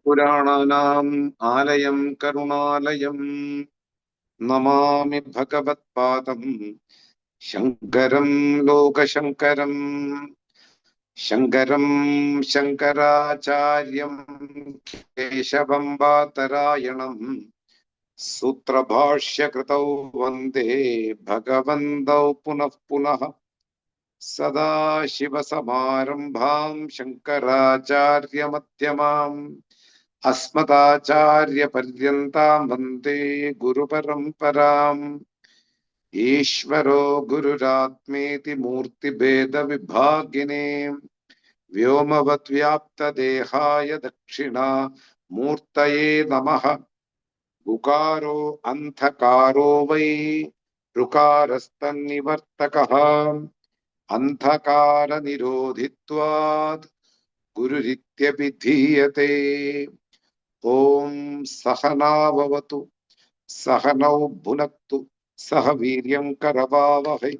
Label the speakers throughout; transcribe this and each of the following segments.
Speaker 1: पुराणानाम् आलयं करुणालयं नमामि भगवत्पादं शङ्करं लोकशङ्करं शङ्करं शङ्कराचार्यं केशवं बादरायणं सूत्रभाष्यकृतौ वन्दे भगवन्तौ पुनः पुनः सदाशिवसमारम्भां शङ्कराचार्यमध्यमाम् अस्मदाचार्यपर्यन्तां वन्दे गुरुपरम्पराम् ईश्वरो गुरुरात्मेति मूर्तिभेदविभागिने व्योमवद्व्याप्तदेहाय दक्षिणामूर्तये नमः। उकारो अन्धकारो वै ऋकारस्तन्निवर्तकः अन्धकारनिरोधित्वात् गुरुरित्यभिधीयते। ॐ सहनाववतु सहनौ भुनक्तु सह वीर्यं करवावहै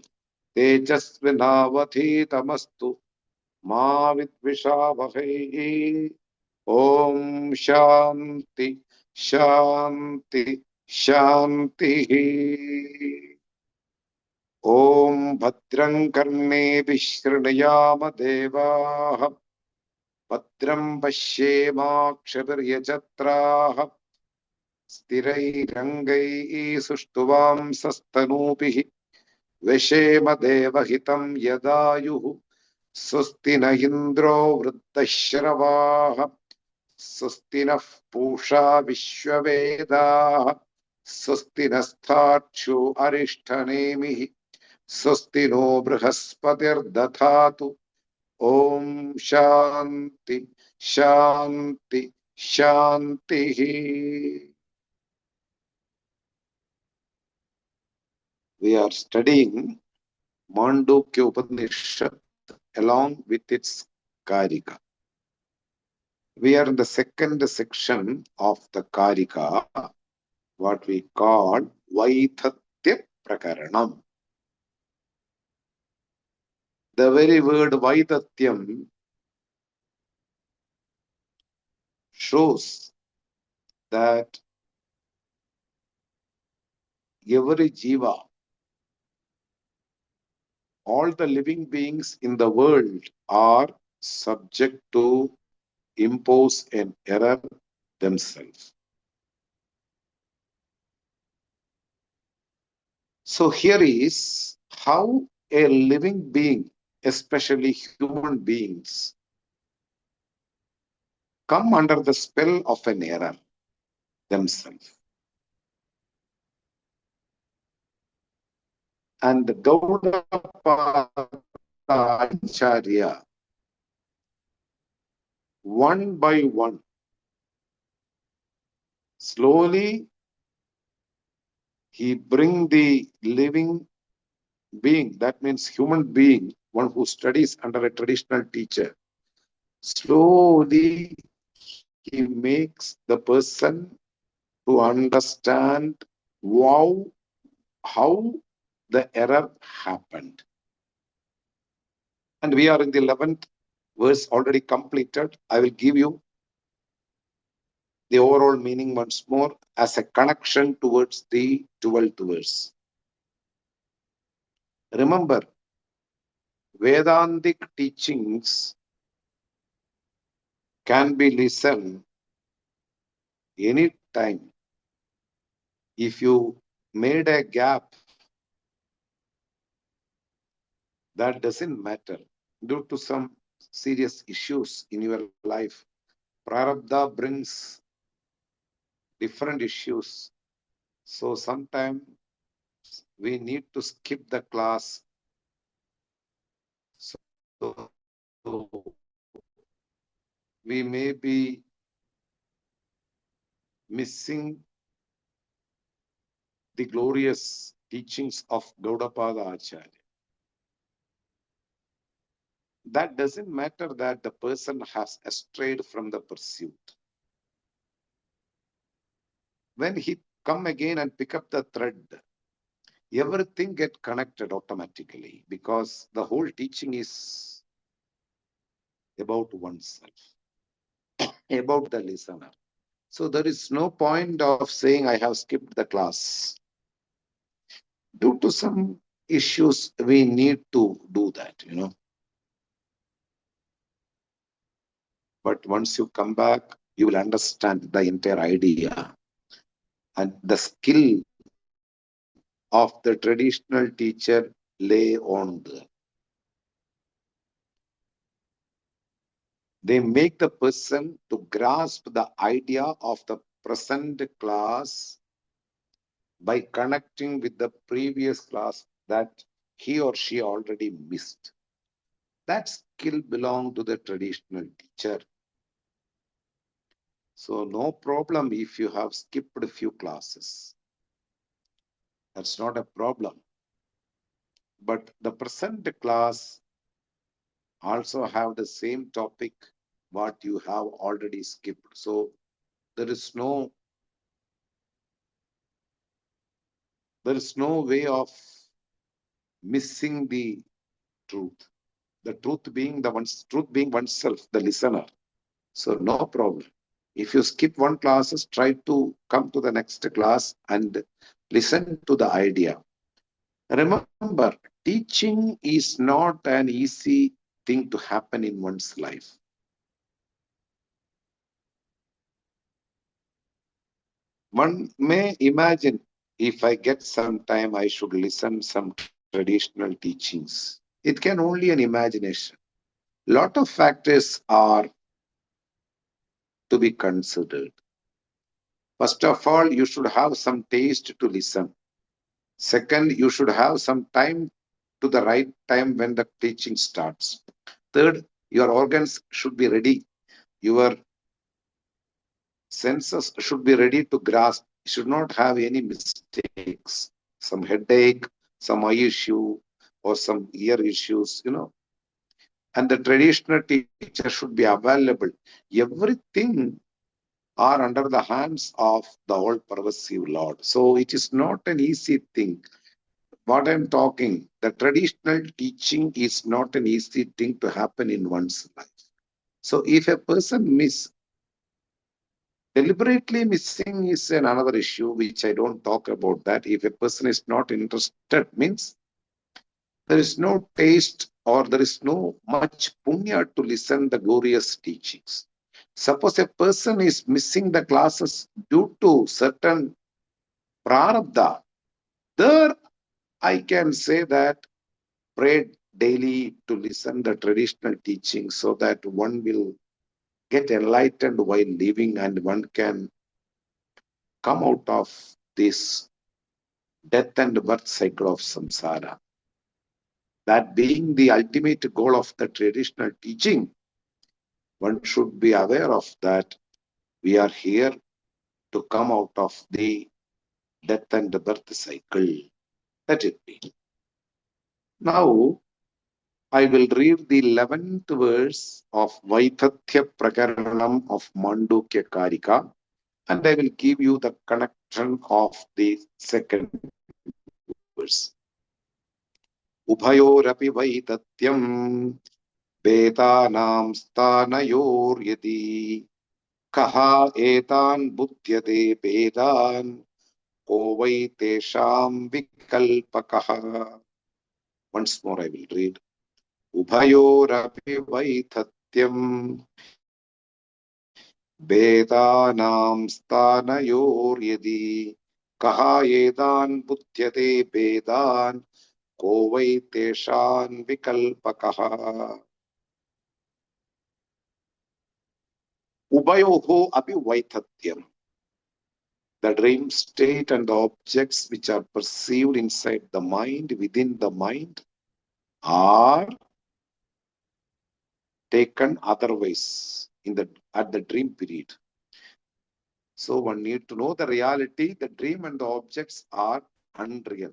Speaker 1: तेजस्विनावधीतमस्तु मा विद्विषावहै। ॐ शान्ति शान्ति शान्तिः। ॐ भद्रं कर्णेभिः शृणुयाम देवाः भद्रं पश्येमाक्षभिर्यजत्राः स्थिरैरङ्गैः सुष्ठुवांसस्तनूभिः व्यशेम देवहितं यदायुः। स्वस्ति न इन्द्रो वृद्धश्रवाः स्वस्ति नः पूषा विश्ववेदाः स्वस्ति नस्तार्क्ष्यो अरिष्ठनेमिः स्वस्ति नो बृहस्पतिर्दधातु। ॐ शान्ति शान्ति शान्तिः। We are studying Māṇḍūkya Upaniṣad along with its kārikā. We are in the second section of the kārikā, what we call Vaithatya Prakaranam. The very word Vaitatyam shows that every jiva, all the living beings in the world are subject to impose an error themselves. So here is how a living being, especially human beings, come under the spell of an error themselves. And the Gaudapada Acharya, one by one, slowly he bring the living being, that means human being, one who studies under a traditional teacher, slowly he makes the person to understand how the error happened. And we are in the 11th verse already completed. I will give you the overall meaning once more as a connection towards the 12th verse. Remember, Vedantic teachings can be listened any time. If you made a gap, that doesn't matter. Due to some serious issues in your life, Prarabdha brings different issues. So sometimes we need to skip the class. So we may be missing the glorious teachings of Gaudapada Acharya. That doesn't matter that the person has strayed from the pursuit. When he come again and pick up the thread, everything get connected automatically, because the whole teaching is about oneself. about the listener. So there is no point of saying I have skipped the class. Due to some issues, we need to do that. But once you come back, you will understand the entire idea and the skill of the traditional teacher lay on the. They make the person to grasp the idea of the present class by connecting with the previous class that he or she already missed. That skill belongs to the traditional teacher. So no problem if you have skipped a few classes. That's not a problem. But the present class also have the same topic what you have already skipped. So there is no way of missing the truth. The truth being oneself, the listener. So no problem. If you skip one classes, try to come to the next class and listen to the idea. Remember, teaching is not an easy thing to happen in one's life. One may imagine if I get some time, I should listen some traditional teachings. It can only an imagination. Lot of factors are to be considered. First of all, you should have some taste to listen. Second, you should have some time to the right time when the teaching starts. Third, your organs should be ready. Your senses should be ready to grasp. You should not have any mistakes. Some headache, some eye issue, or some ear issues. And the traditional teacher should be available. Everything are under the hands of the all pervasive Lord. So it is not an easy thing. What I'm talking, the traditional teaching is not an easy thing to happen in one's life. So if a person deliberately missing is another issue, which I don't talk about that. If a person is not interested, means there is no taste or there is no much punya to listen the glorious teachings. Suppose a person is missing the classes due to certain prarabdha, there I can say that pray daily to listen the traditional teachings so that one will get enlightened while living and one can come out of this death and birth cycle of samsara. That being the ultimate goal of the traditional teaching, one should be aware of that we are here to come out of the death and birth cycle. Let it be. Now, I will read the 11th verse of Vaithathya Prakaranam of Māṇḍūkya kārikā, and I will give you the connection of the second verse. Ubhayorapi Vaithatyam Vedanam Stanayoryadi Kaha etan Buddhyate Vedan Ko Vaitesham Vikalpakaha. Once more I will read. Ubhayorapi Vaithatyam Vedanam Stanayoryadi Kaha etan Buddhyate Vedan Ko Vaiteshan Vikalpakaha. Ubayoho api Vaithatyam. The dream state and the objects which are perceived inside the mind, within the mind, are taken otherwise at the dream period. So one need to know the reality, the dream and the objects are unreal.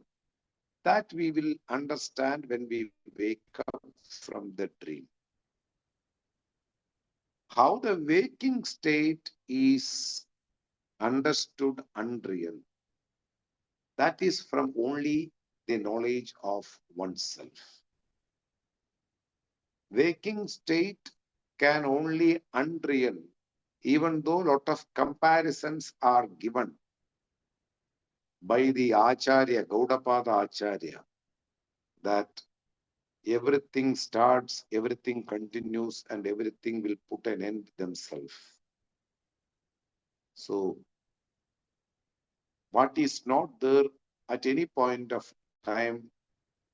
Speaker 1: That we will understand when we wake up from the dream. How the waking state is understood unreal. That is from only the knowledge of oneself. Waking state can only unreal even though a lot of comparisons are given by the Acharya, Gaudapada Acharya, that everything starts, everything continues, and everything will put an end themselves. So, what is not there at any point of time,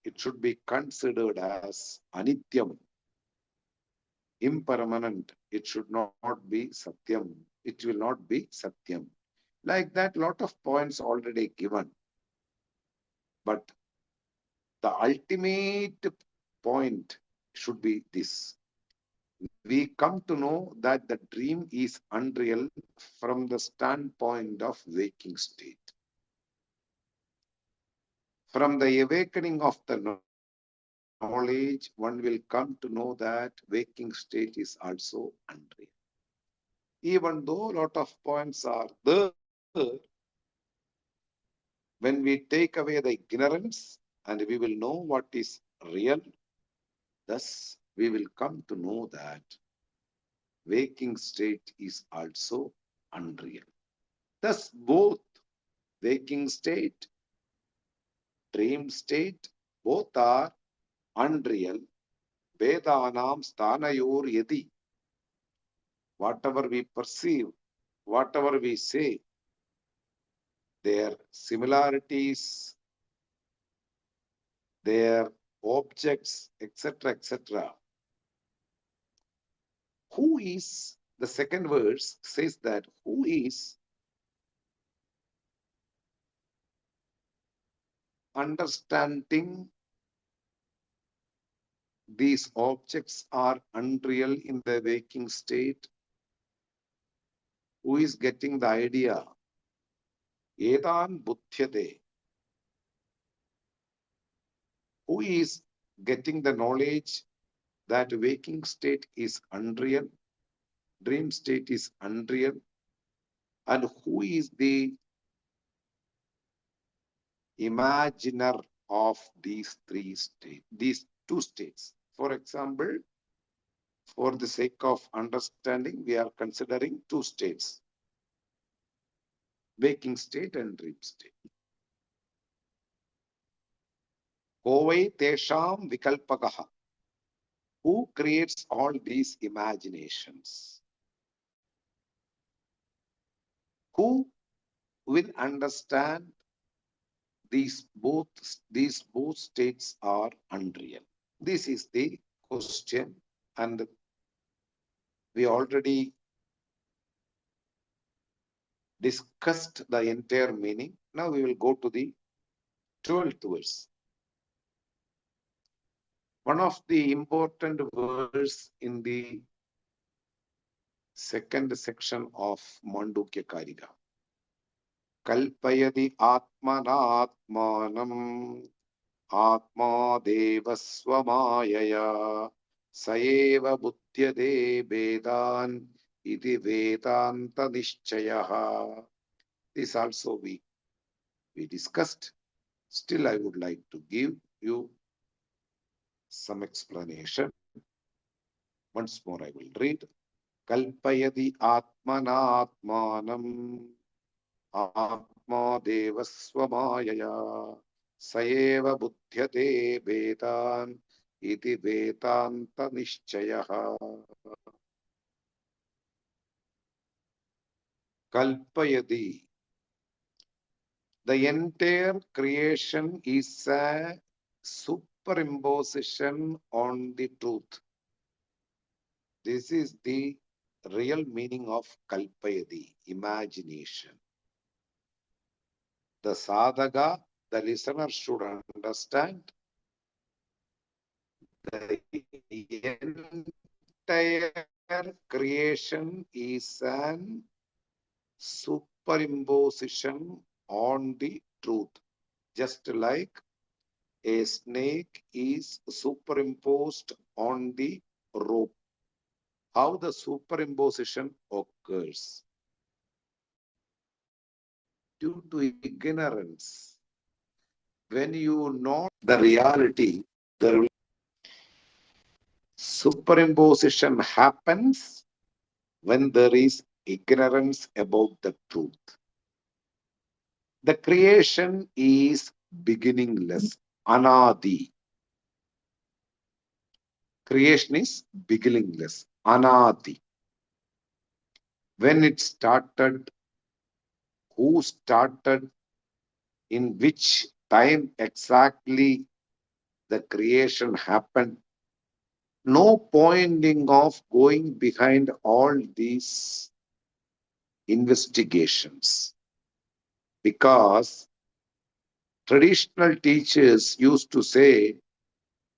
Speaker 1: it should be considered as anityam, impermanent. It should not be satyam. It will not be satyam. Like that, lot of points already given. But the ultimate point should be this. We come to know that the dream is unreal from the standpoint of waking state. From the awakening of the knowledge, one will come to know that waking state is also unreal. Even though a lot of points are there, when we take away the ignorance and we will know what is real, thus we will come to know that waking state is also unreal. Thus both waking state, dream state, both are unreal. Vedanam sthanayor yadi. Whatever we perceive, whatever we say, their similarities, their objects, etc., etc. Who is, the second verse says that, who is understanding these objects are unreal in the waking state? Who is getting the idea? Edan buddhyate. Who is getting the knowledge that waking state is unreal, dream state is unreal, and who is the imaginer of these three states, these two states? For example, for the sake of understanding, we are considering two states, waking state and dream state. Kovai tesham vikalpakaha. Who creates all these imaginations? Who will understand these both states are unreal? This is the question, and we already discussed the entire meaning. Now we will go to the 12th verse. One of the important verse in the second section of Māṇḍūkya kārikā. Kalpayati atmanatmanam atma devasvamayaya saeva buddhyate vedan iti vedanta nishchayaha. This also we discussed. Still, I would like to give you some explanation. Once more, I will read. Kalpayati atmanatmanam atma devasvamayaya saeva buddhyate vedan iti vedanta nishchayaha. Kalpayati. The entire creation is a superimposition on the truth. This is the real meaning of kalpayati, imagination. The sadhaka, the listener should understand the entire creation is an superimposition on the truth, just like a snake is superimposed on the rope. How the superimposition occurs? Due to ignorance. When you know the reality, the superimposition happens when there is ignorance about the truth. The creation is beginningless, anadi. Creation is beginningless, anadi. When it started, who started, in which time exactly the creation happened. No pointing of going behind all these investigations, because traditional teachers used to say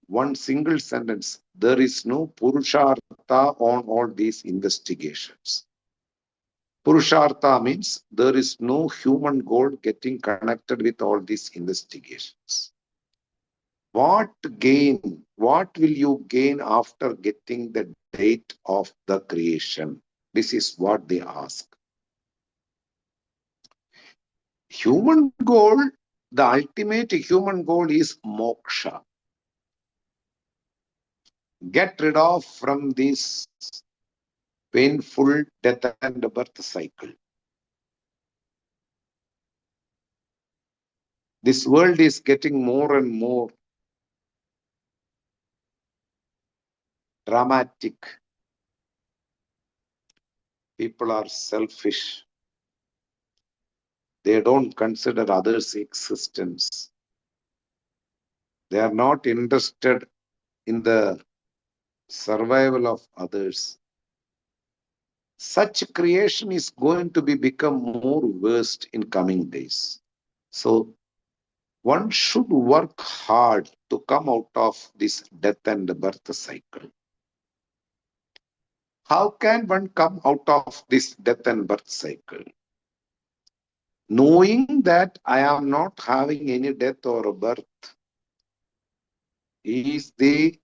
Speaker 1: one single sentence: there is no Purushartha on all these investigations. Purushartha means there is no human goal getting connected with all these investigations. What gain, what will you gain after getting the date of the creation? This is what they ask. Human goal, the ultimate human goal is moksha. Get rid of from this painful death and birth cycle. This world is getting more and more dramatic. People are selfish. They don't consider others' existence. They are not interested in the survival of others. Such creation is going to become more worst in coming days. So one should work hard to come out of this death and birth cycle. How can one come out of this death and birth cycle? Knowing that I am not having any death or birth is the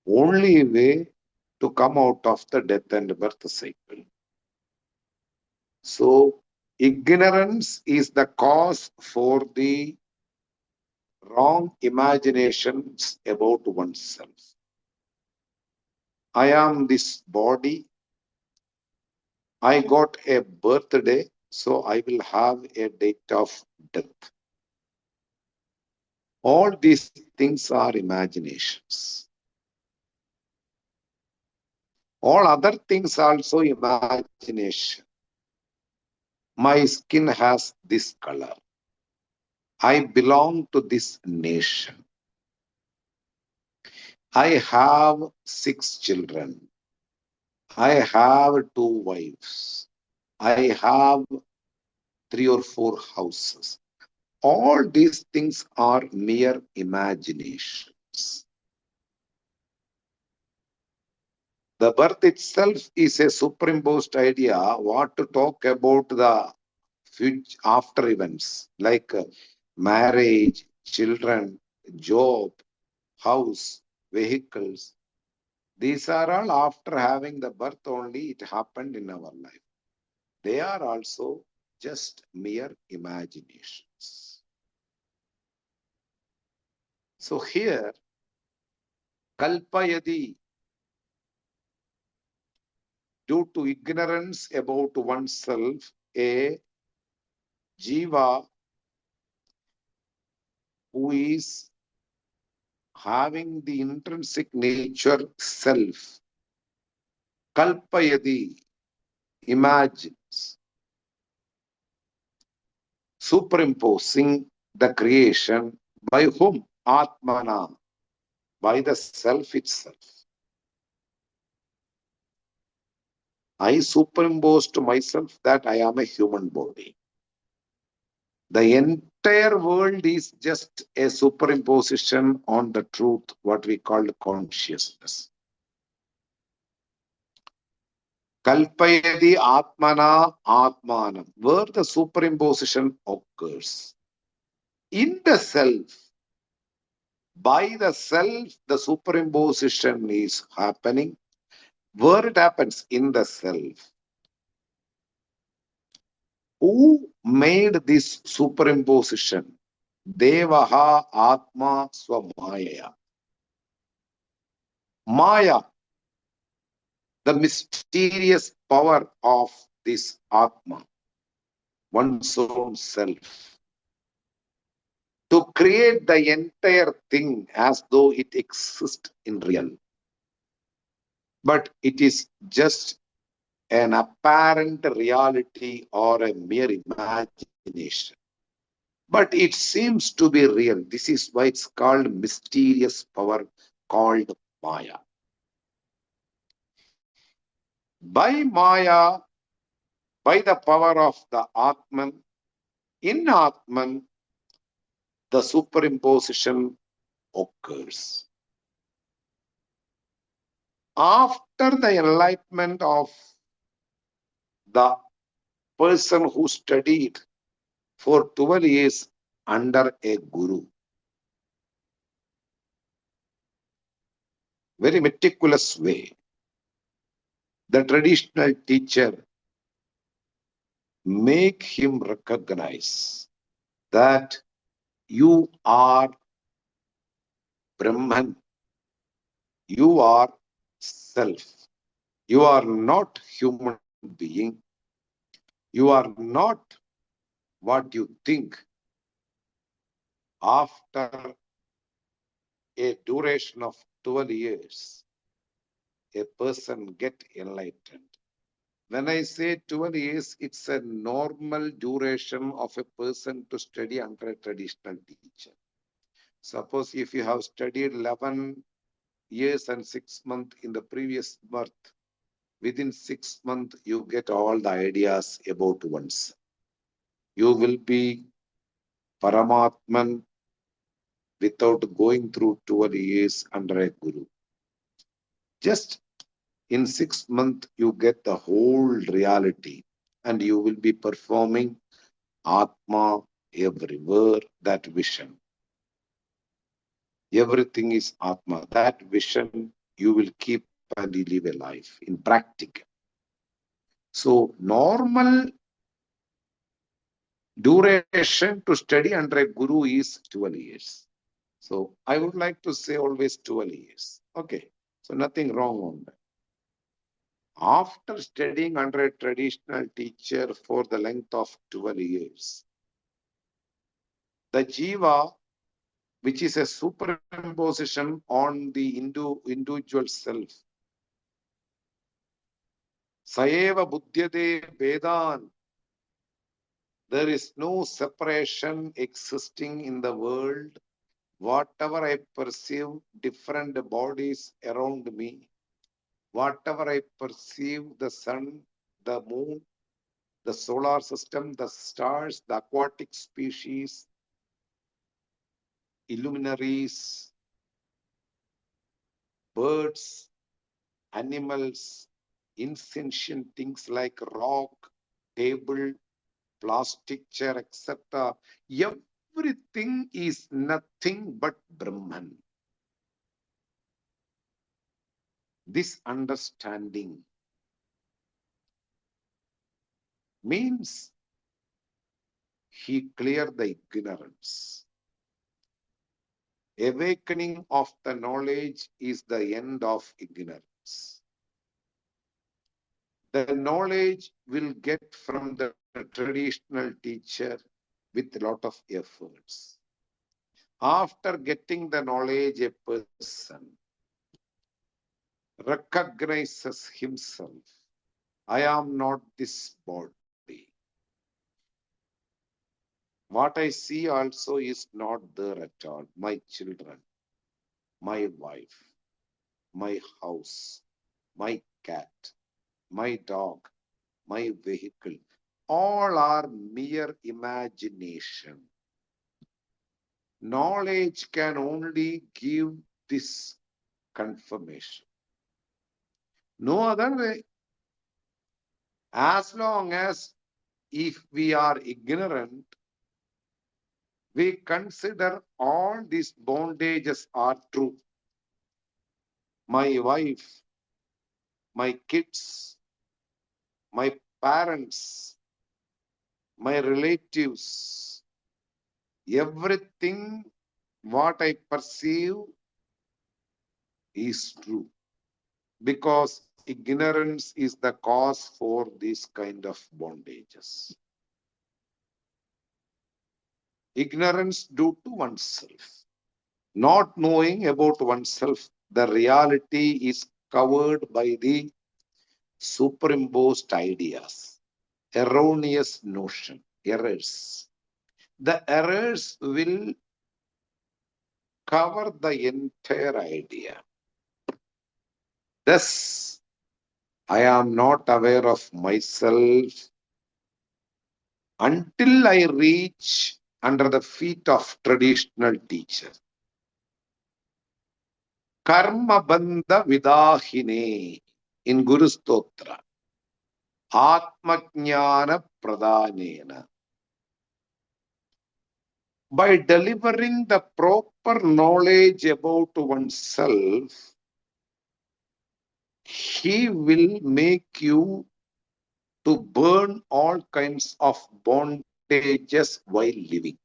Speaker 1: only way to come out of the death and birth cycle. So ignorance is the cause for the wrong imaginations about oneself. I am this body. I got a birthday, so I will have a date of death. All these things are imaginations. All other things also imagination. My skin has this color. I belong to this nation. I have 6 children. I have 2 wives. I have 3 or 4 houses. All these things are mere imaginations. The birth itself is a superimposed idea. What to talk about the future after events like marriage, children, job, house, vehicles. These are all after having the birth only it happened in our life. They are also just mere imaginations. So here, kalpayadi, due to ignorance about oneself, a jiva who is having the intrinsic nature self, kalpayadi, imagines, superimposing the creation by whom? Atmana, by the self itself. I superimpose to myself that I am a human body. The entire world is just a superimposition on the truth, what we call consciousness. Kalpayadi Atmana Atmanam, where the superimposition occurs. In the self, by the self, the superimposition is happening. Where it happens? In the self. Who made this superimposition? Devaha Atma Swamaya. Maya. the mysterious power of this Atma, one's own self, to create the entire thing as though it exists in real. But it is just an apparent reality or a mere imagination. But it seems to be real. This is why it's called mysterious power called Maya. By Maya, by the power of the Atman, in Atman, the superimposition occurs. After the enlightenment of the person who studied for 12 years under a guru, very meticulous way, the traditional teacher make him recognize that you are Brahman, you are self, you are not human being, you are not what you think. After a duration of 12 years, a person get enlightened. When I say 12 years, it's a normal duration of a person to study under a traditional teacher. Suppose if you have studied 11 years and 6 months in the previous birth, within 6 months you get all the ideas about oneself. You will be Paramatman without going through 12 years under a guru. Just in 6 months, you get the whole reality and you will be performing Atma everywhere, that vision. Everything is Atma. That vision you will keep and you live a life in practical. So normal duration to study under a guru is 12 years. So I would like to say always 12 years. Okay. So nothing wrong on that. After studying under a traditional teacher for the length of 12 years, the jiva, which is a superimposition on the individual self, saeva buddhyate vedan, there is no separation existing in the world. Whatever I perceive, different bodies around me, whatever I perceive, the sun, the moon, the solar system, the stars, the aquatic species, illuminaries, birds, animals, insentient things like rock, table, plastic chair, etc. Everything is nothing but Brahman. This understanding means he cleared the ignorance. Awakening of the knowledge is the end of ignorance. The knowledge will get from the traditional teacher with a lot of efforts. After getting the knowledge, a person recognizes himself. I am not this body. What I see also is not there at all. My children, my wife, my house, my cat, my dog, my vehicle, all are mere imagination. Knowledge can only give this confirmation. No other way. As long as if we are ignorant, we consider all these bondages are true. My wife, my kids, my parents, my relatives, everything what I perceive is true. Because ignorance is the cause for these kind of bondages. Ignorance due to oneself. Not knowing about oneself, the reality is covered by the superimposed ideas, erroneous notion, errors. The errors will cover the entire idea. Thus, I am not aware of myself until I reach under the feet of traditional teacher. Karma bandha vidahine in Guru Stotra. Atmajnana pradhanena. By delivering the proper knowledge about oneself, he will make you to burn all kinds of bondages while living.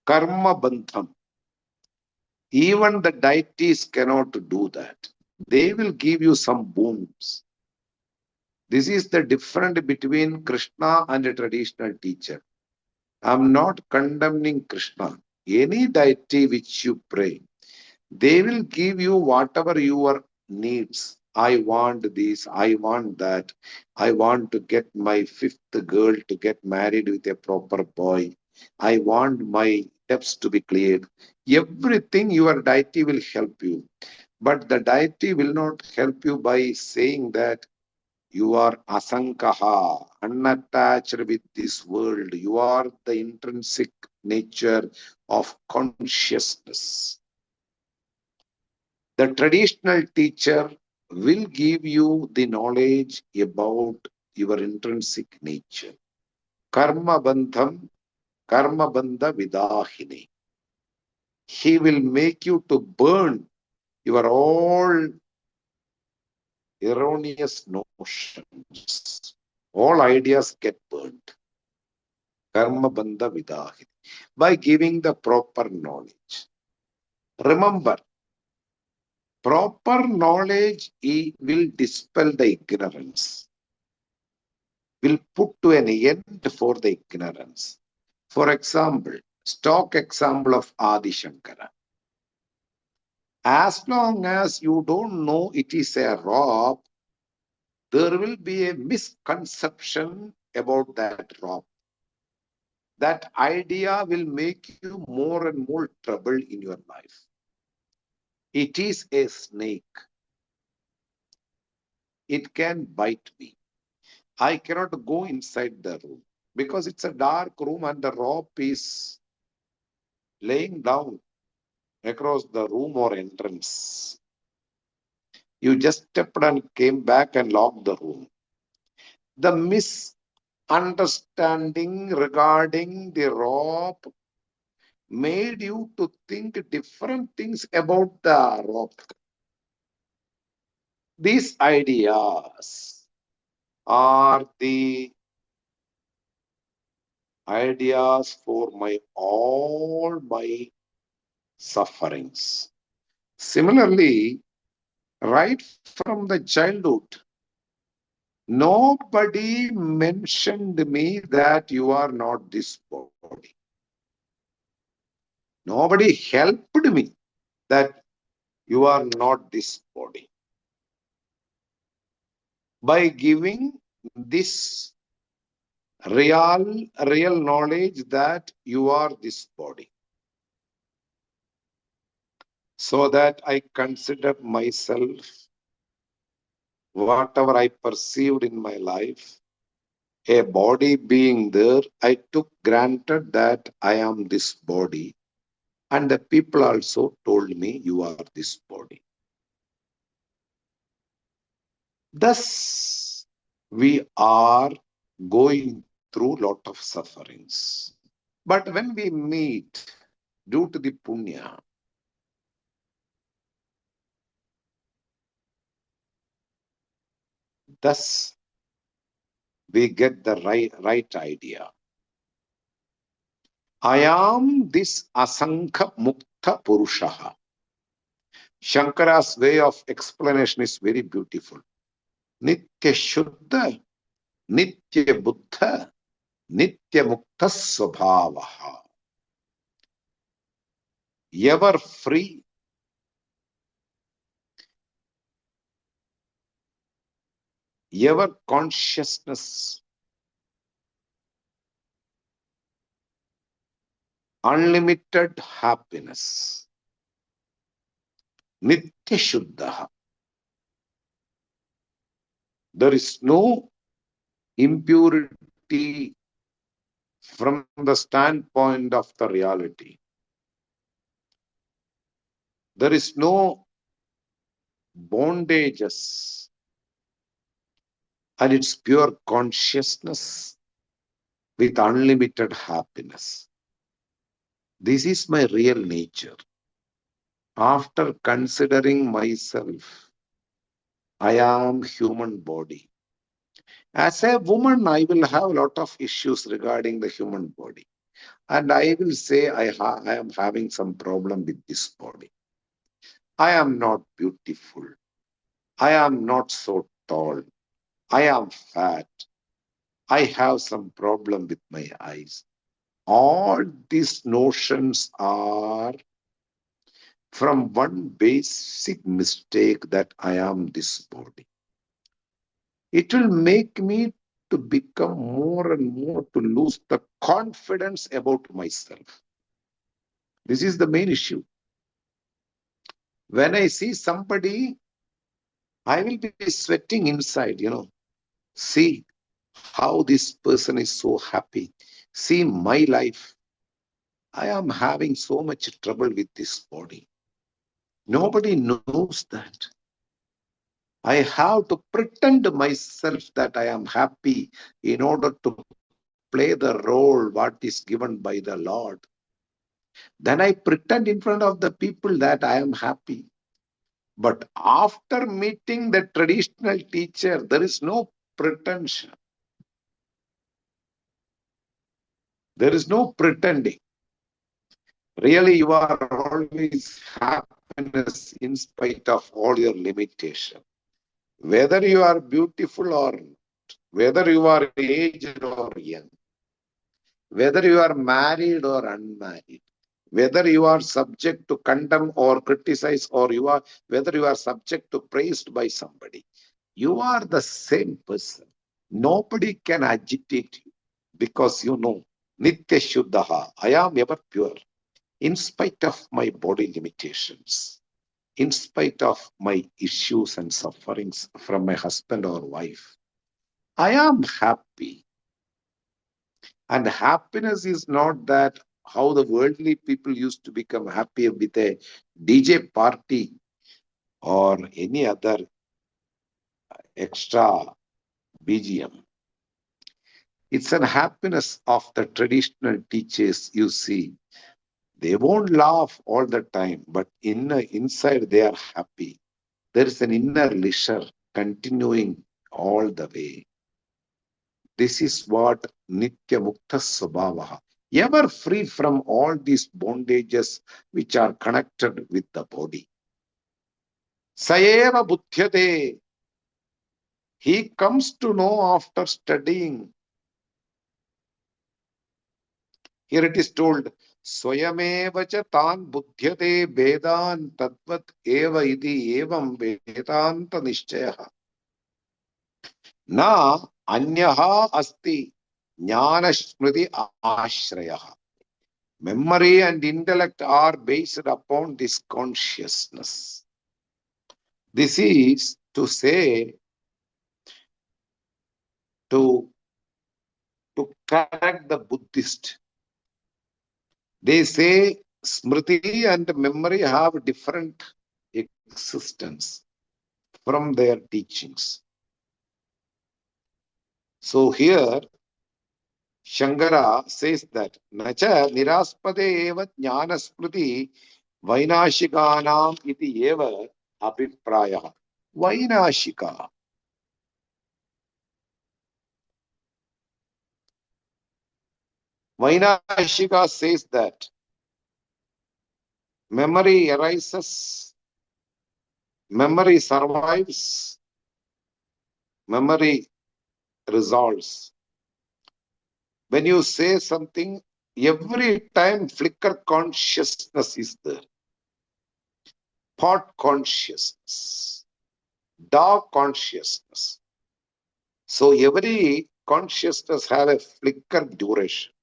Speaker 1: Karma bandham. Even the deities cannot do that. They will give you some boons. This is the difference between Krishna and a traditional teacher. I am not condemning Krishna. Any deity which you pray, they will give you whatever your needs. I want this, I want that. I want to get my fifth girl to get married with a proper boy. I want my debts to be cleared. Everything your deity will help you. But the deity will not help you by saying that you are asankaha, unattached with this world. You are the intrinsic nature of consciousness. The traditional teacher will give you the knowledge about your intrinsic nature. Karma bandham, karma bandha vidahini. He will make you to burn your all erroneous notions. All ideas get burnt. Karma bandha vidahini. By giving the proper knowledge. Remember, proper knowledge will dispel the ignorance, will put to an end for the ignorance. For example, stock example of Adi Shankara. As long as you don't know it is a rope, there will be a misconception about that rope. That idea will make you more and more trouble in your life. It is a snake. It can bite me. I cannot go inside the room because it's a dark room and the rope is laying down across the room or entrance. You just stepped and came back and locked the room. The misunderstanding regarding the rope made you to think different things about the rope. These ideas are the ideas for all my sufferings. Similarly, right from the childhood, nobody mentioned me that you are not this body. Nobody helped me that you are not this body. By giving this real knowledge that you are this body, so that I consider myself, whatever I perceived in my life, a body being there, I took granted that I am this body. And the people also told me, you are this body. Thus, we are going through a lot of sufferings. But when we meet, due to the punya, thus we get the right idea. I am this asankha mukta purushaha. Shankara's way of explanation is very beautiful. Nitya Shuddha, Nitya Buddha, Nitya Mukta Swabhavaha. Ever free, ever consciousness, unlimited happiness. Nitya Shuddha. There is no impurity from the standpoint of the reality. There is no bondages, and it's pure consciousness with unlimited happiness. This is my real nature. After considering myself, I am human body. As a woman, I will have a lot of issues regarding the human body. And I will say I am having some problem with this body. I am not beautiful. I am not so tall. I am fat. I have some problem with my eyes. All these notions are from one basic mistake that I am this body. It will make me to become more and more to lose the confidence about myself. This is the main issue. When I see somebody, I will be sweating inside, See how this person is so happy. See my life. I am having so much trouble with this body. Nobody knows that. I have to pretend myself that I am happy in order to play the role what is given by the Lord. Then I pretend in front of the people that I am happy. But after meeting the traditional teacher, there is no pretension. There is no pretending. Really, you are always happiness in spite of all your limitation. Whether you are beautiful or not, whether you are aged or young, whether you are married or unmarried, whether you are subject to condemn or criticize, or whether you are subject to praised by somebody, you are the same person. Nobody can agitate you because Nitya Shuddha, I am ever pure, in spite of my body limitations, in spite of my issues and sufferings from my husband or wife. I am happy. And happiness is not that how the worldly people used to become happy with a DJ party or any other extra BGM. It's an happiness of the traditional teachers you see. They won't laugh all the time, but inside they are happy. There is an inner leisure continuing all the way. This is what Nitya Mukta Swabhavaha. Ever free from all these bondages which are connected with the body. Sayeva Buddhyate. He comes to know after studying. Here it is told, Swayameva cha tan buddhyate vedan tadvat eva iti evam vedanta nishchayaha. Na anyaha asti jnana smriti ashrayaha. Memory and intellect are based upon this consciousness. This is to say, to correct the Buddhist. They say Smriti and memory have different existence from their teachings. So here, Shankara says that Nacha niraspade eva jnana smriti vainashikanam iti eva apipraya. Vainashika. Vainashika says that memory arises Memory survives, memory resolves. When you say something, every time flicker consciousness is there. Thought consciousness, dark consciousness. So every consciousness have a flicker duration.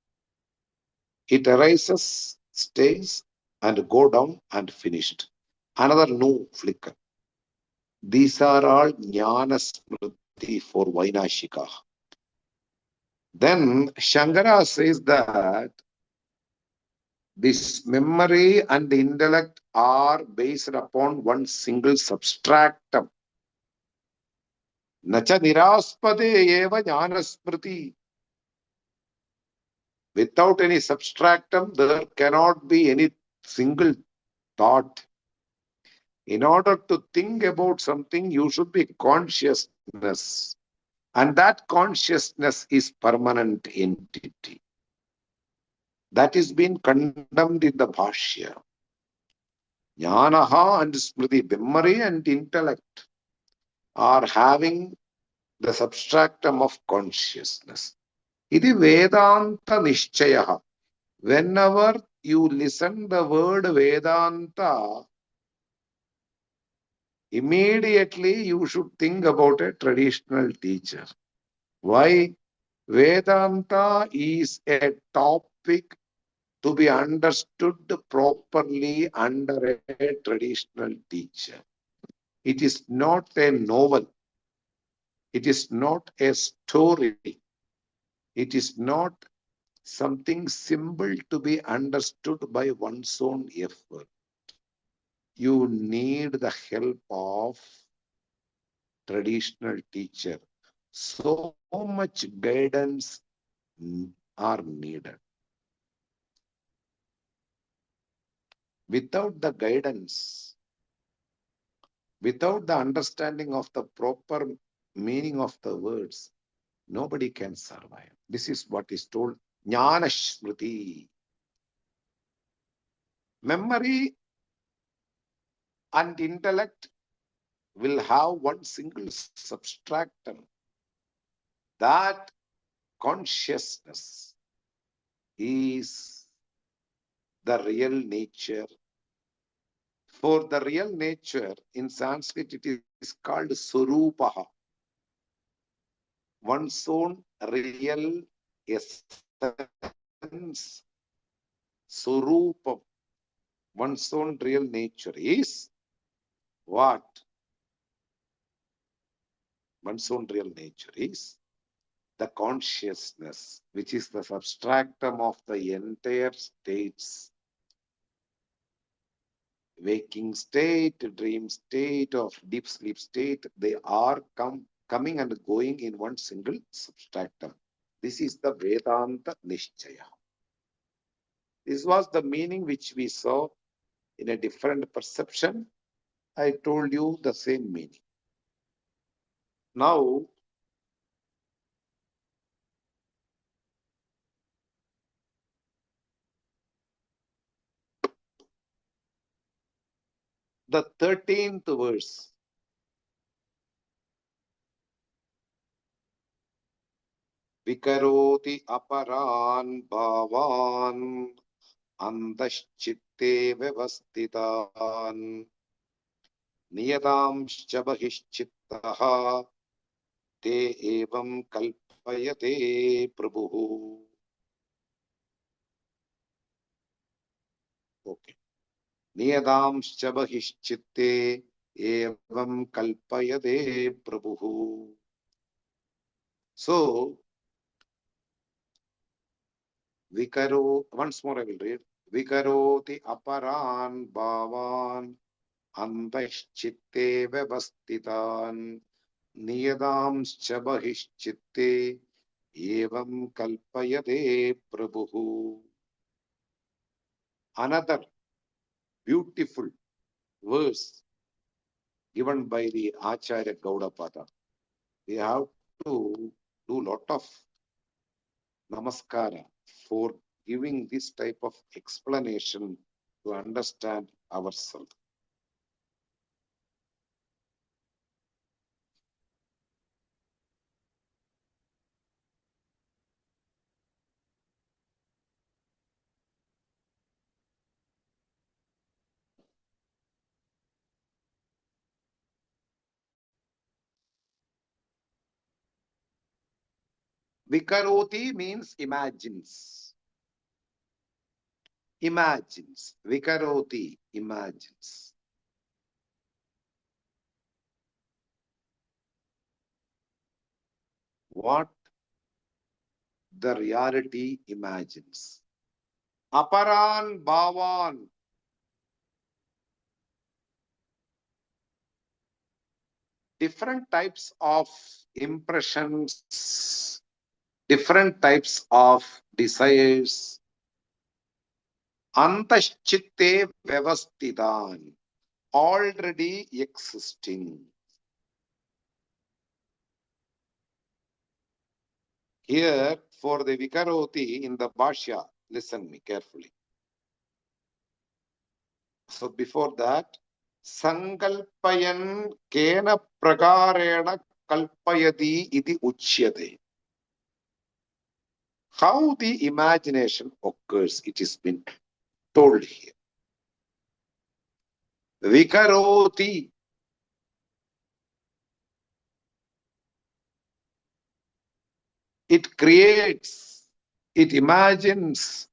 Speaker 1: It arises, stays, and go down and finished. Another new flicker. These are all jnana smriti for Vainashika. Then Shankara says that this memory and intellect are based upon one single substratum. Nacha niraspade eva jnana smriti. Without any substratum, there cannot be any single thought. In order to think about something, you should be consciousness. And that consciousness is permanent entity. That is being condemned in the Bhashya. Jnanaha and Smriti, memory and intellect, are having the substratum of consciousness. Iti Vedanta Nishchayaha. Whenever you listen the word Vedanta, immediately you should think about a traditional teacher. Why? Vedanta is a topic to be understood properly under a traditional teacher. It is not a novel. It is not a story. It is not something simple to be understood by one's own effort. You need the help of traditional teacher. So much guidance are needed. Without the guidance, without the understanding of the proper meaning of the words, nobody can survive. This is what is told Jnana Smriti. Memory and intellect will have one single substratum. That consciousness is the real nature. For the real nature, in Sanskrit, it is called Surupaha. One's own real essence, Surupam. One's own real nature is what? One's own real nature is the consciousness, which is the substratum of the entire states. Waking state, dream state, of deep sleep state, they are coming and going in one single substratum. This is the Vedanta Nishchaya. This was the meaning which we saw in a different perception. I told you the same meaning. Now, the 13th verse. Vikaroti aparan bhavan andaschitte vyavastitan niyadamscha bahishchittaha te evam kalpayate prabhu. Okay. Niyadamscha bahishchitte evam kalpayate prabhu. So, Vikaro, once more I will read. Vikaroti aparan bhavan antashchitte vyavastitan niyadamscha bahishchitte evam kalpayate prabhu. Another beautiful verse given by the Acharya Gaudapada. We have to do a lot of namaskara for giving this type of explanation to understand ourselves. Vikaroti means imagines. Imagines. Vikaroti, imagines. What the reality imagines. Aparan Bhavan. Different types of impressions, different types of desires. Antashchitte Vyavastidan. Already existing. Here, for the Vikaroti in the Bhashya, listen me carefully. So before that, Sankalpayan Kena Prakarena Kalpayati iti Uchyate. How the imagination occurs, it has been told here. Vikaroti. It creates, it imagines.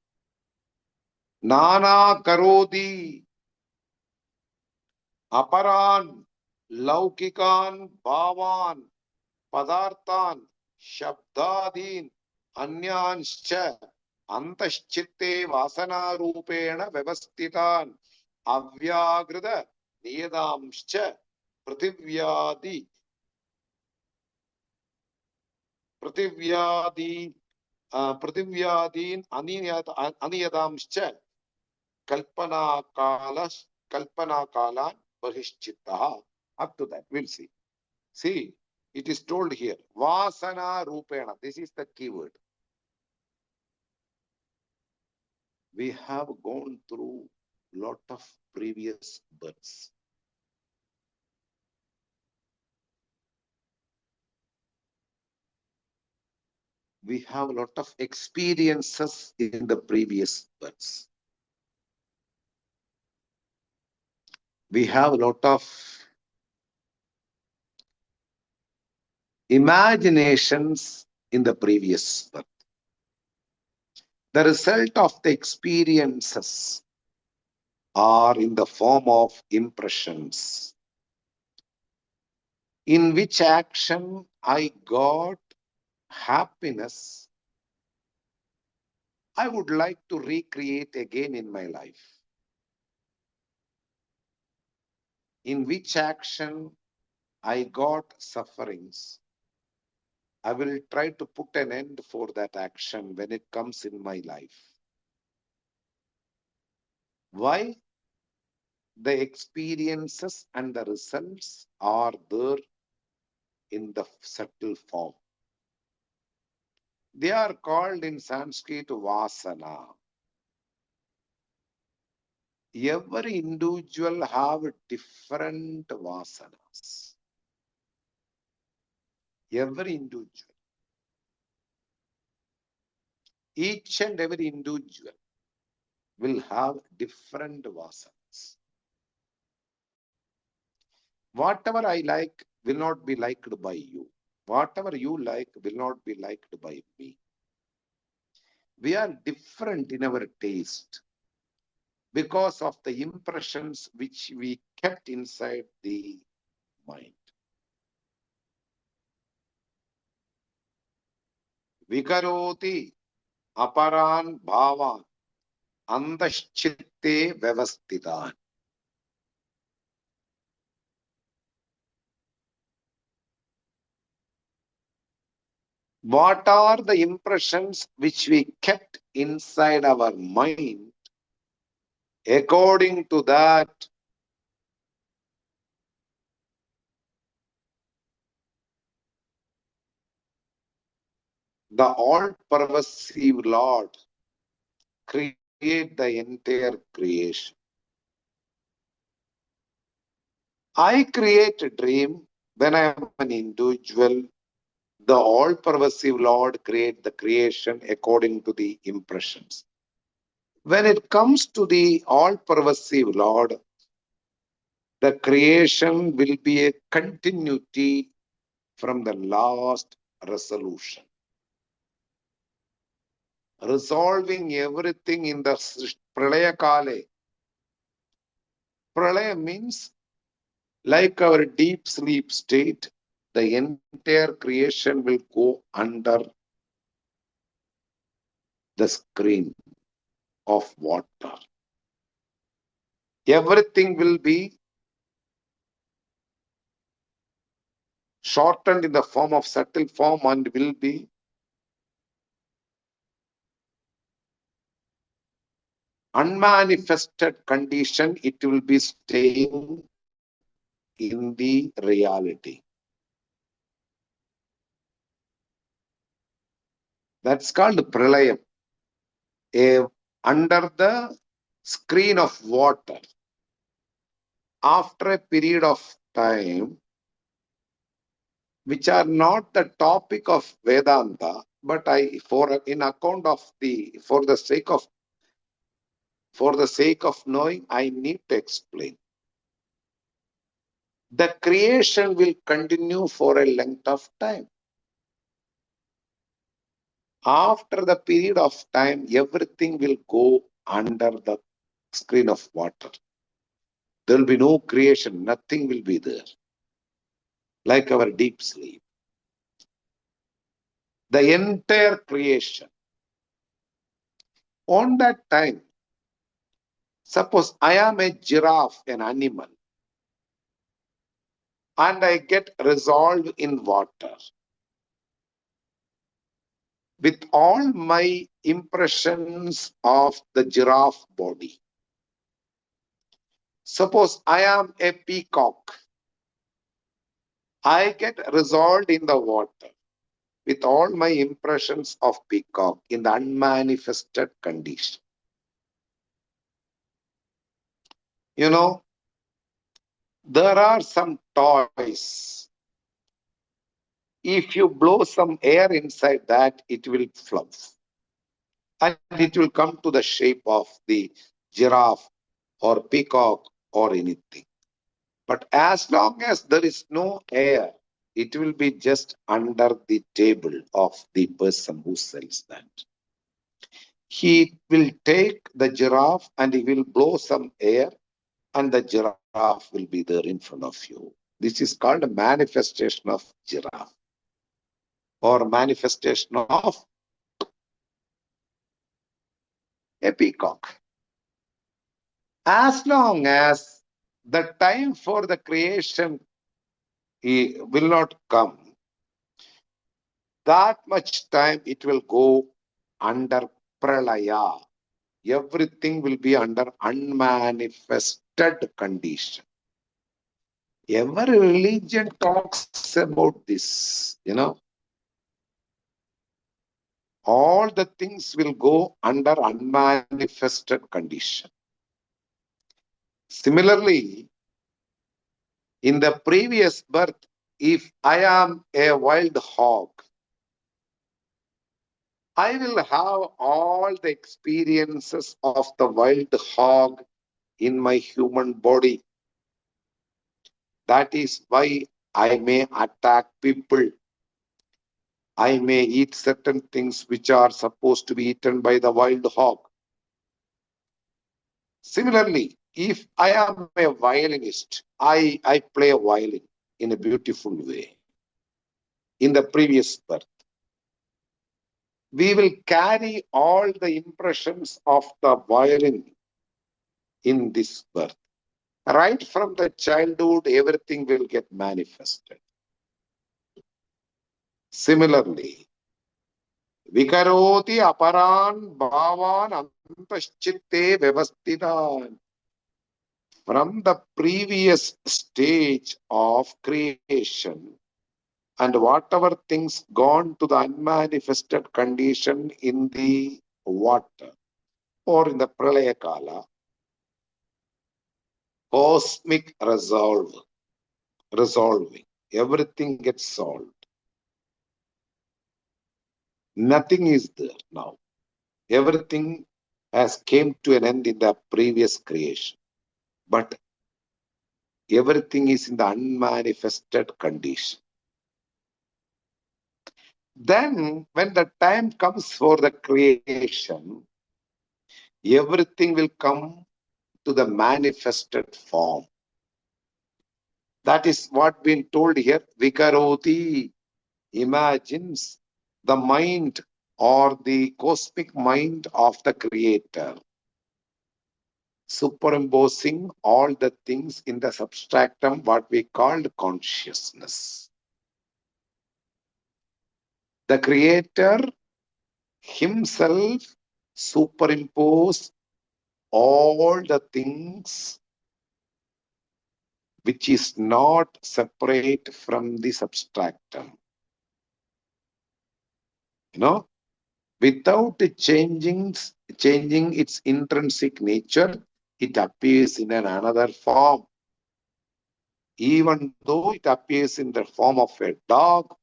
Speaker 1: Nana Karoti. Aparan, Laukikan, Bhavan, Padarthan, Shabdadin, Anyanscha, Antashchitte Vasanarupena Vyavastitan, Avyagrada, Niyadamscha, Prativyadi, Prativyadin, Aniyadamscha, Kalpana Kalan, Bahishchittaha. Up to that, we'll see. See, it is told here, Vasana Rupena. This is the keyword. We have gone through lot of previous births. We have a lot of experiences in the previous births. We have a lot of imaginations in the previous birth. The result of the experiences are in the form of impressions. In which action I got happiness, I would like to recreate again in my life. In which action I got sufferings, I will try to put an end for that action when it comes in my life. Why? The experiences and the results are there in the subtle form. They are called in Sanskrit vasana. Every individual have different vasanas. Every individual. Each and every individual will have different vasanas. Whatever I like will not be liked by you. Whatever you like will not be liked by me. We are different in our taste because of the impressions which we kept inside the mind. Vikaroti aparan bhavan andashchitte vyavastitan. What are the impressions which we kept inside our mind? According to that, the all-pervasive Lord create the entire creation. I create a dream when I am an individual. The all-pervasive Lord create the creation according to the impressions. When it comes to the all-pervasive Lord, the creation will be a continuity from the last resolution. resolving everything in the Pralaya Kale. Pralaya means like our deep sleep state, the entire creation will go under the screen of water. Everything will be shortened in the form of subtle form and will be unmanifested condition. It will be staying in the reality. That's called pralayam. Under the screen of water. After a period of time, which are not the topic of Vedanta, but for the sake of knowing, I need to explain. The creation will continue for a length of time. After the period of time, everything will go under the screen of water. There will be no creation, nothing will be there. Like our deep sleep. The entire creation. On that time, suppose I am a giraffe, an animal, and I get resolved in water. With all my impressions of the giraffe body. Suppose I am a peacock. I get resolved in the water with all my impressions of peacock in the unmanifested condition. You know, there are some toys. If you blow some air inside that, it will fluff. And it will come to the shape of the giraffe or peacock or anything. But as long as there is no air, it will be just under the table of the person who sells that. He will take the giraffe and he will blow some air and the giraffe will be there in front of you. This is called a manifestation of giraffe or manifestation of a peacock. As long as the time for the creation will not come, that much time it will go under pralaya. Everything will be under unmanifested condition. Every religion talks about this, All the things will go under unmanifested condition. Similarly, in the previous birth, if I am a wild hog, I will have all the experiences of the wild hog in my human body. That is why I may attack people. I may eat certain things which are supposed to be eaten by the wild hog. Similarly, if I am a violinist, I play a violin in a beautiful way. In the previous birth, we will carry all the impressions of the violin in this birth. Right from the childhood, everything will get manifested. Similarly, vikaroti aparan bhavan antaschitte vyavastitan. From the previous stage of creation and whatever things gone to the unmanifested condition in the water or in the pralaya kala, cosmic resolving, everything gets solved. Nothing is there now. Everything has came to an end in the previous creation. But everything is in the unmanifested condition. Then, when the time comes for the creation, everything will come to the manifested form. That is what been told here. Vikaroti imagines the mind or the cosmic mind of the creator, superimposing all the things in the substratum, what we called consciousness. The creator himself superimpose all the things which is not separate from the substratum. Without changing its intrinsic nature, it appears in another form. Even though it appears in the form of a dog,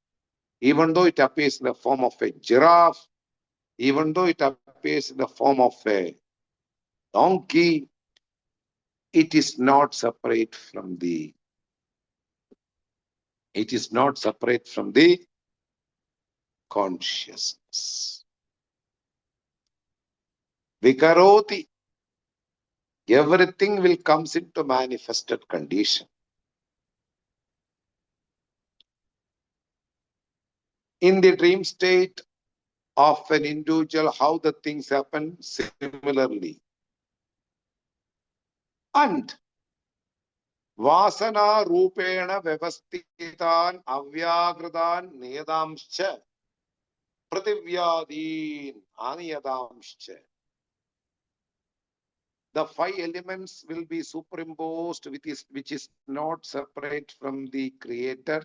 Speaker 1: even though it appears in the form of a giraffe, even though it appears in the form of a donkey, it is not separate from the consciousness. Vikaroti, everything will comes into manifested condition. In the dream state of an individual, how the things happen similarly. And Vasana Rupena Vyavastitan Avyagritan Niyadamscha Prativyadin Aniyadamscha. The five elements will be superimposed, which is not separate from the creator.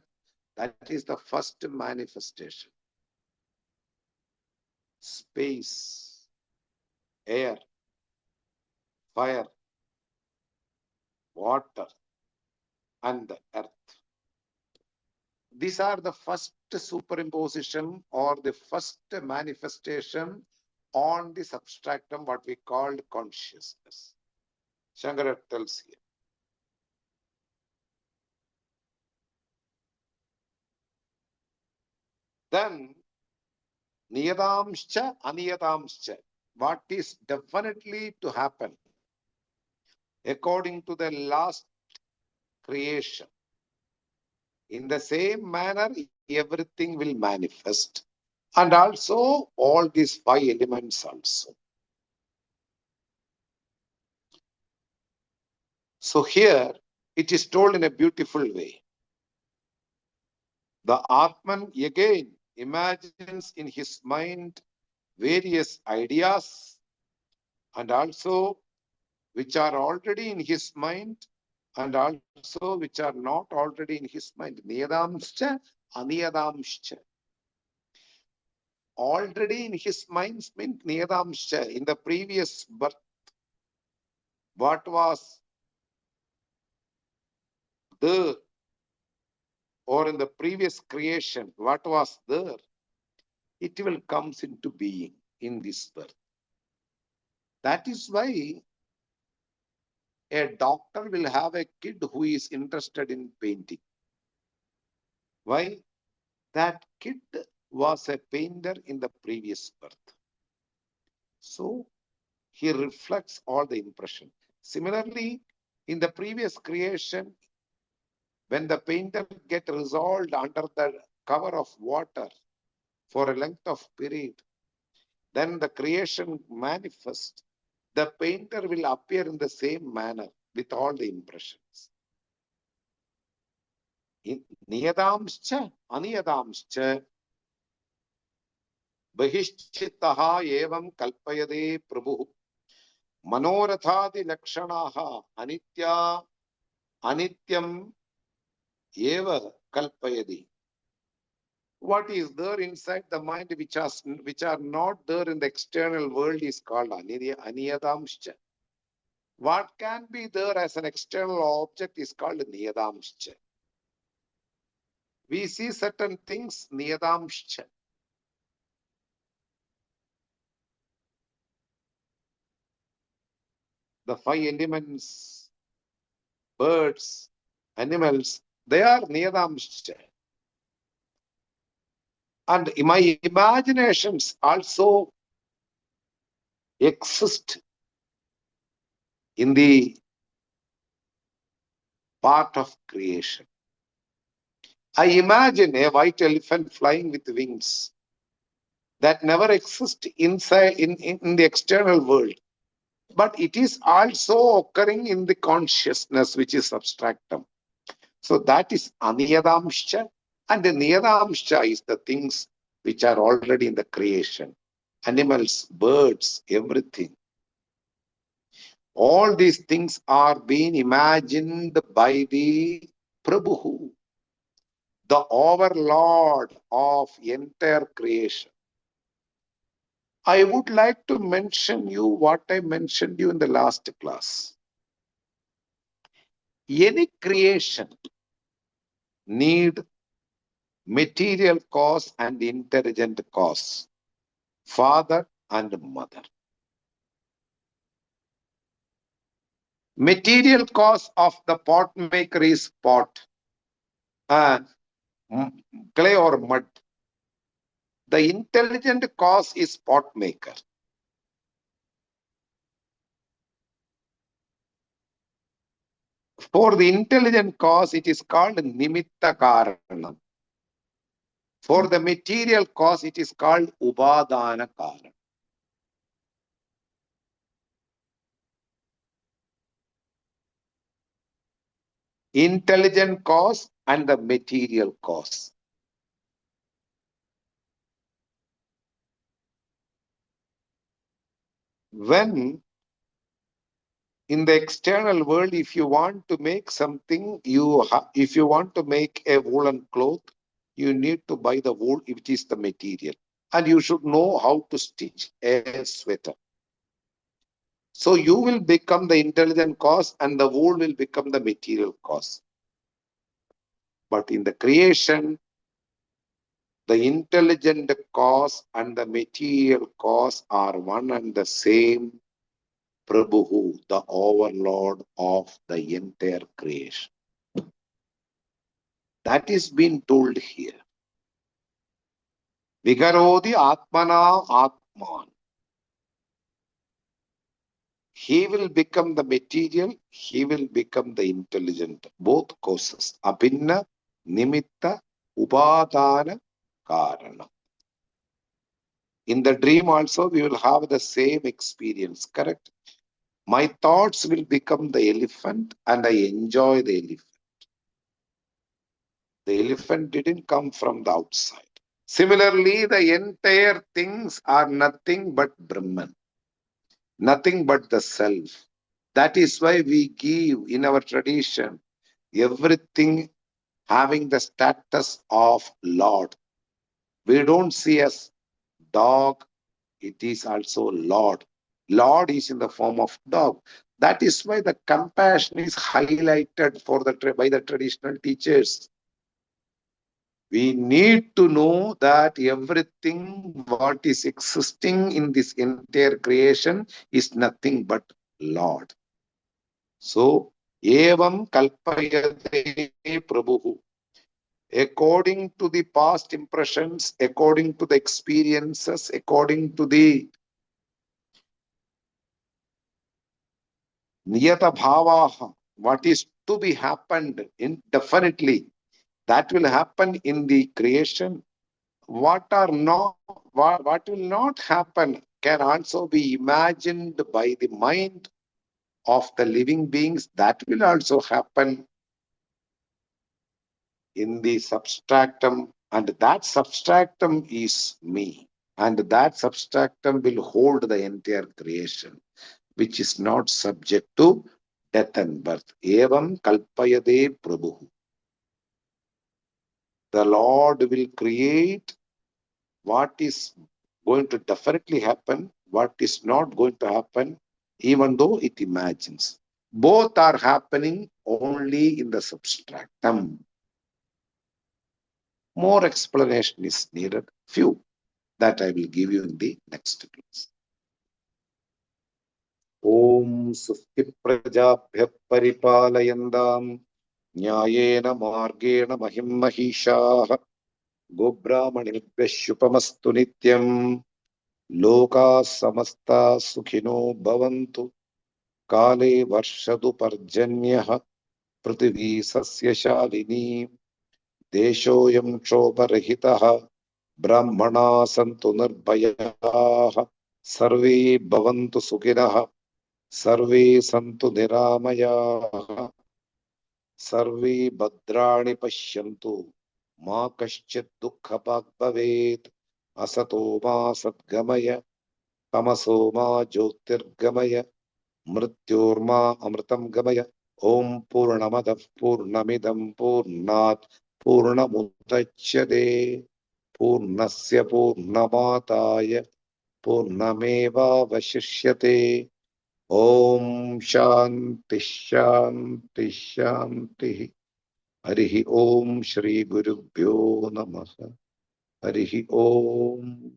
Speaker 1: That is the first manifestation. Space, air, fire, water, and the earth. These are the first superimposition or the first manifestation on the substratum, what we call consciousness. Shankara tells here. Then, niyadamscha, aniyadamscha. What is definitely to happen according to the last creation. In the same manner, everything will manifest. And also, all these five elements also. So here, it is told in a beautiful way. The Atman again imagines in his mind various ideas and also which are already in his mind and also which are not already in his mind. Niyadamscha, aniyadamscha. Already in his mind means niyadamscha. In the previous birth, what was there, or in the previous creation, what was there, it will comes into being in this birth. That is why a doctor will have a kid who is interested in painting. Why? That kid was a painter in the previous birth. So he reflects all the impression. Similarly, in the previous creation, when the painter get resolved under the cover of water for a length of period, then the creation manifests. The painter will appear in the same manner with all the impressions. Niyadamscha, aniyadamscha, bahishchittaha evam kalpayade prabhu. Manorathadi lakshanaha anitya, anityam eva kalpayadi. What is there inside the mind which are not there in the external world is called aniyadamscha. What can be there as an external object is called niyadamscha. We see certain things niyadamscha. The five elements, birds, animals, they are niyadamscha. And my imaginations also exist in the part of creation. I imagine a white elephant flying with wings that never exist inside in the external world. But it is also occurring in the consciousness, which is substractum. So that is aniyadamsha, and the niyadamsha is the things which are already in the creation. Animals, birds, everything. All these things are being imagined by the Prabhu, the overlord of entire creation. I would like to mention you what I mentioned you in the last class. Any creation need material cause and intelligent cause, father and mother. Material cause of the pot maker is pot, clay or mud. The intelligent cause is pot maker. For the intelligent cause, it is called nimitta karanam. For the material cause, it is called upadana karanam. Intelligent cause and the material cause. When in the external world, if you want to make something, if you want to make a woolen cloth, you need to buy the wool, which is the material. And you should know how to stitch a sweater. So you will become the intelligent cause and the wool will become the material cause. But in the creation, the intelligent cause and the material cause are one and the same Prabhu, the overlord of the entire creation. That is being told here. Vigarodi Atmana Atman. He will become the material, he will become the intelligent. Both causes. Abhinna, Nimitta, Upadana, Karana. In the dream also, we will have the same experience, correct? My thoughts will become the elephant and I enjoy the elephant. The elephant didn't come from the outside. Similarly, the entire things are nothing but Brahman, nothing but the self. That is why we give in our tradition everything having the status of Lord. We don't see as dog, it is also Lord. Lord is in the form of dog. That is why the compassion is highlighted by the traditional teachers. We need to know that everything what is existing in this entire creation is nothing but Lord. So, evam kalpayate Prabhu. According to the past impressions, according to the experiences, according to the niyata bhavaha, what is to be happened indefinitely, that will happen in the creation. What will not happen can also be imagined by the mind of the living beings. That will also happen in the substratum, and that substratum is me. And that substratum will hold the entire creation, which is not subject to death and birth. Evam kalpayade Prabhu. The Lord will create what is going to definitely happen, what is not going to happen, even though it imagines. Both are happening only in the substratum. More explanation is needed, few, that I will give you in the next class. Om Susti Prajabhya Paripalayandam Nyayena Margena Mahim Mahishaha गोब्राह्मणेभ्यः शुभमस्तु नित्यं। लोकाः समस्ताः सुखिनो भवन्तु। काले वर्षतु पर्जन्यः। पृथिवी सस्यशालिनी। देशोऽयं क्षोभरहितः। ब्राह्मणाः सन्तु निर्भयाः। सर्वे भवन्तु सुखिनः। सर्वे सन्तु निरामयाः। सर्वे भद्राणि पश्यन्तु। मा कश्चित् दुःखभाग् भवेत्। असतो मा सद्गमय। तमसो मा ज्योतिर्गमय। मृत्योर्मा अमृतं गमय। ॐ पूर्णमदः पूर्णमिदं पूर्णात् पूर्णमुदच्यते। पूर्णस्य पूर्णमादाय पूर्णमेवावशिष्यते। ॐ शान्ति शान्ति शान्तिः। हरिः ॐ श्री गुरुभ्यो नमः। हरिः ॐ।